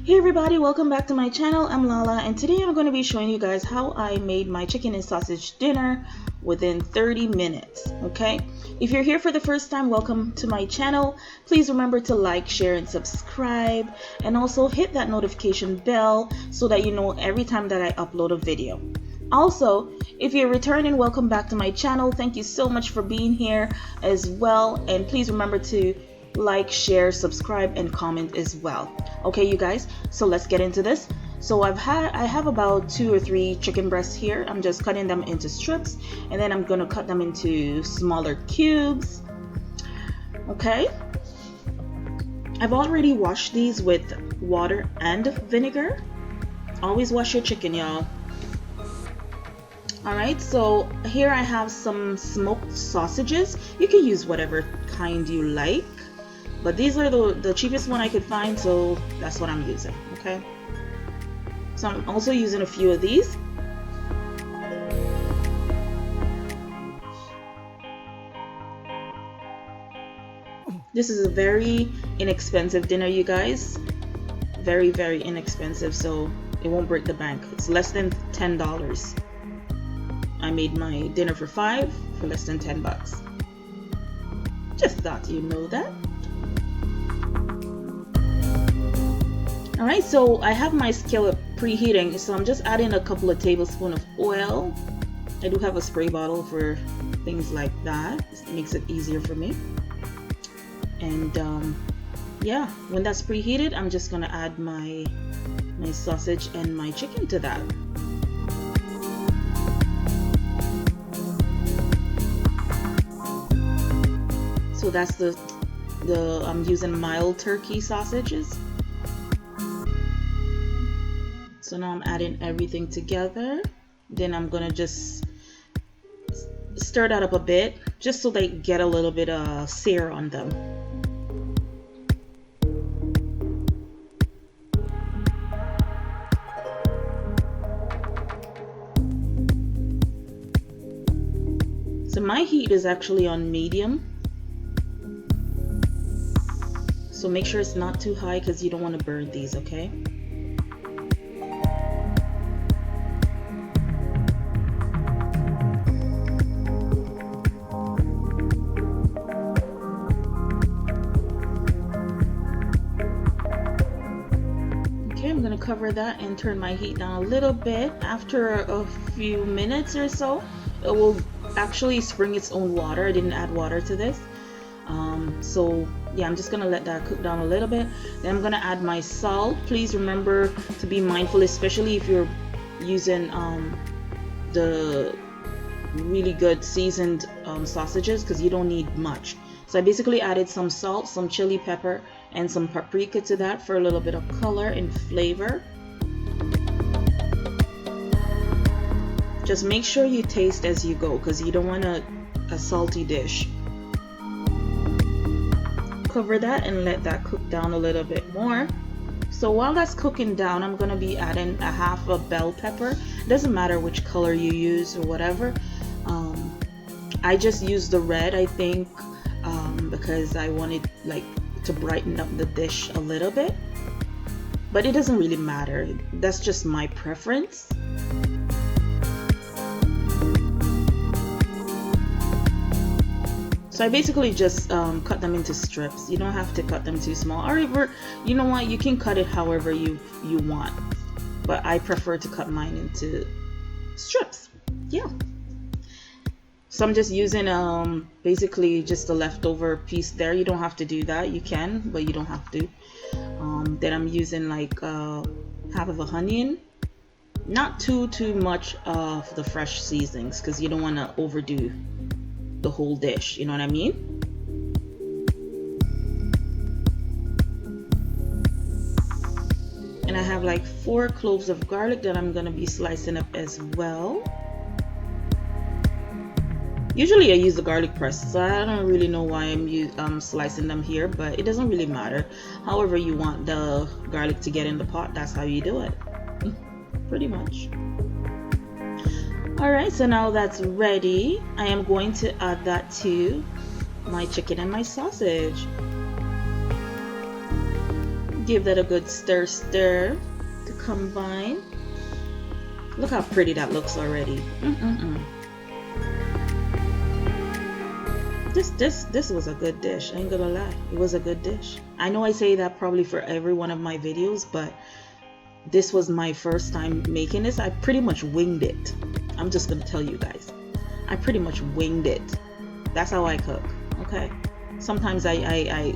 Hey everybody, welcome back to my channel. I'm Lala and today I'm going to be showing you guys how I made my chicken and sausage dinner within 30 minutes. Okay, if you're here for the first time, welcome to my channel. Please remember to like, share and subscribe, and also hit that notification bell so that you know every time that I upload a video. Also, if you're returning, welcome back to my channel. Thank you so much for being here as well, and please remember to like, share, subscribe and comment as well. Okay you guys, so let's get into this. So I have about 2 or 3 chicken breasts here. I'm just cutting them into strips and then I'm gonna cut them into smaller cubes. Okay, I've already washed these with water and vinegar. Always wash your chicken, y'all. Alright, so here I have some smoked sausages. You can use whatever kind you like, but these are the cheapest one I could find, so that's what I'm using. Okay, so I'm also using a few of these. This is a very inexpensive dinner, you guys. Very, very inexpensive, so it won't break the bank. It's less than $10. I made my dinner for 5 for less than 10 bucks. Just thought you know that. Alright, so I have my skillet preheating, so I'm just adding a couple of tablespoons of oil. I do have a spray bottle for things like that. It makes it easier for me. And yeah, when that's preheated, I'm just gonna add my sausage and my chicken to that. So that's the I'm using mild turkey sausages. So now I'm adding everything together. Then I'm gonna just stir that up a bit, just so they get a little bit of sear on them. So my heat is actually on medium. So make sure it's not too high because you don't want to burn these, okay? I'm gonna cover that and turn my heat down a little bit. After a few minutes or so, it will actually spring its own water. I didn't add water to this. So yeah, I'm just gonna let that cook down a little bit. Then I'm gonna add my salt. Please remember to be mindful, especially if you're using the really good seasoned sausages, because you don't need much. So I basically added some salt, some chili pepper, and some paprika to that for a little bit of color and flavor. Just make sure you taste as you go, because you don't want a salty dish. Cover that and let that cook down a little bit more. So while that's cooking down, I'm going to be adding a half a bell pepper. It doesn't matter which color you use or whatever. I just used the red, I think, because I wanted like to brighten up the dish a little bit, but it doesn't really matter. That's just my preference. So I basically just cut them into strips. You don't have to cut them too small, or you know what, you can cut it however you want, but I prefer to cut mine into strips. Yeah. So I'm just using basically just a leftover piece there. You don't have to do that. You can, but you don't have to. Then I'm using like half of a onion. Not too much of the fresh seasonings, because you don't want to overdo the whole dish. You know what I mean? And I have like 4 cloves of garlic that I'm gonna be slicing up as well. Usually I use the garlic press, so I don't really know why I'm slicing them here, but it doesn't really matter. However you want the garlic to get in the pot, that's how you do it. Pretty much. Alright, so now that's ready. I am going to add that to my chicken and my sausage. Give that a good stir to combine. Look how pretty that looks already. This was a good dish. I ain't gonna lie, it was a good dish. I know I say that probably for every one of my videos, but this was my first time making this. I pretty much winged it. I'm just gonna tell you guys, I pretty much winged it. That's how I cook. Okay, sometimes I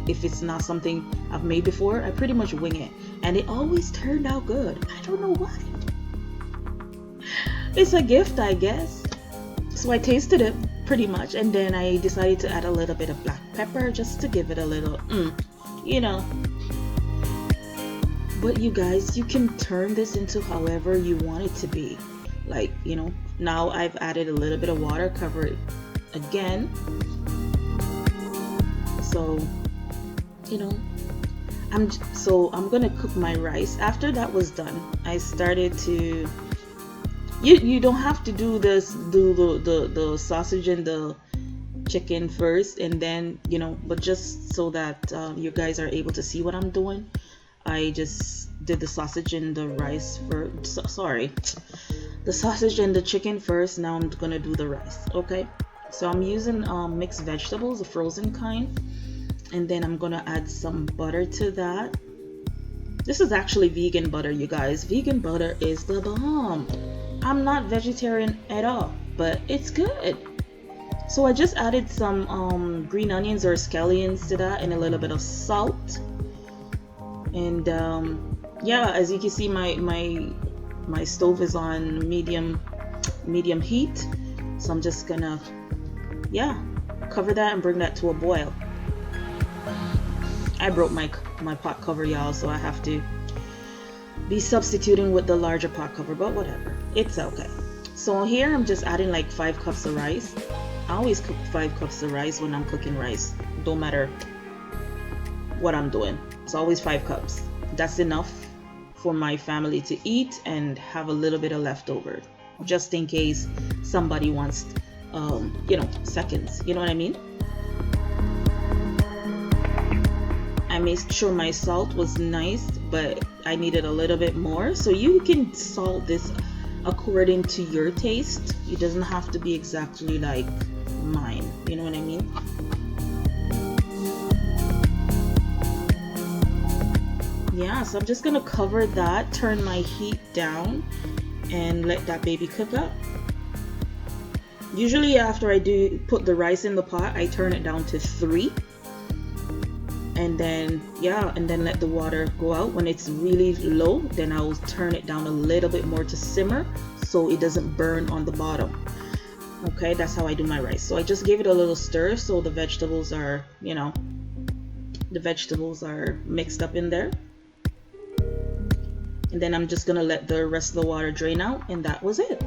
if it's not something I've made before, I pretty much wing it, and it always turned out good. I don't know why. It's a gift, I guess. So I tasted it pretty much, and then I decided to add a little bit of black pepper just to give it a little you know. But you guys, you can turn this into however you want it to be. Like, you know, now I've added a little bit of water, cover it again. So, you know, I'm gonna cook my rice. After that was done, I started to you don't have to do the sausage and the chicken first, and then, you know, but just so that you guys are able to see what I'm doing, I just did the sausage and the rice the sausage and the chicken first. Now I'm gonna do the rice. Okay, so I'm using mixed vegetables, the frozen kind, and then I'm gonna add some butter to that. This is actually vegan butter, you guys. Vegan butter is the bomb. I'm not vegetarian at all, but it's good. So I just added some green onions or scallions to that, and a little bit of salt. And yeah, as you can see, my stove is on medium heat, so I'm just gonna cover that and bring that to a boil. I broke my pot cover, y'all, so I have to be substituting with the larger pot cover, but whatever, it's okay. So here I'm just adding like 5 cups of rice. I always cook 5 cups of rice when I'm cooking rice, don't matter what I'm doing. It's always 5 cups. That's enough for my family to eat and have a little bit of leftover, just in case somebody wants you know, seconds, you know what I mean. I made sure my salt was nice, but I needed a little bit more. So you can salt this according to your taste. It doesn't have to be exactly like mine, you know what I mean. Yeah, so I'm just gonna cover that, turn my heat down, and let that baby cook up. Usually after I do put the rice in the pot, I turn it down to 3. And then let the water go out. When it's really low, then I'll turn it down a little bit more to simmer so it doesn't burn on the bottom. Okay, that's how I do my rice. So I just gave it a little stir so the vegetables are, you know, mixed up in there. And then I'm just gonna let the rest of the water drain out, and that was it.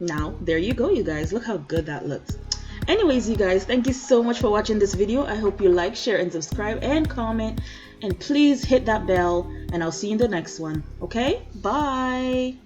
Now there you go, you guys. Look how good that looks. Anyways, you guys, thank you so much for watching this video. I hope you like, share, and subscribe, and comment, and please hit that bell, and I'll see you in the next one. Okay, bye.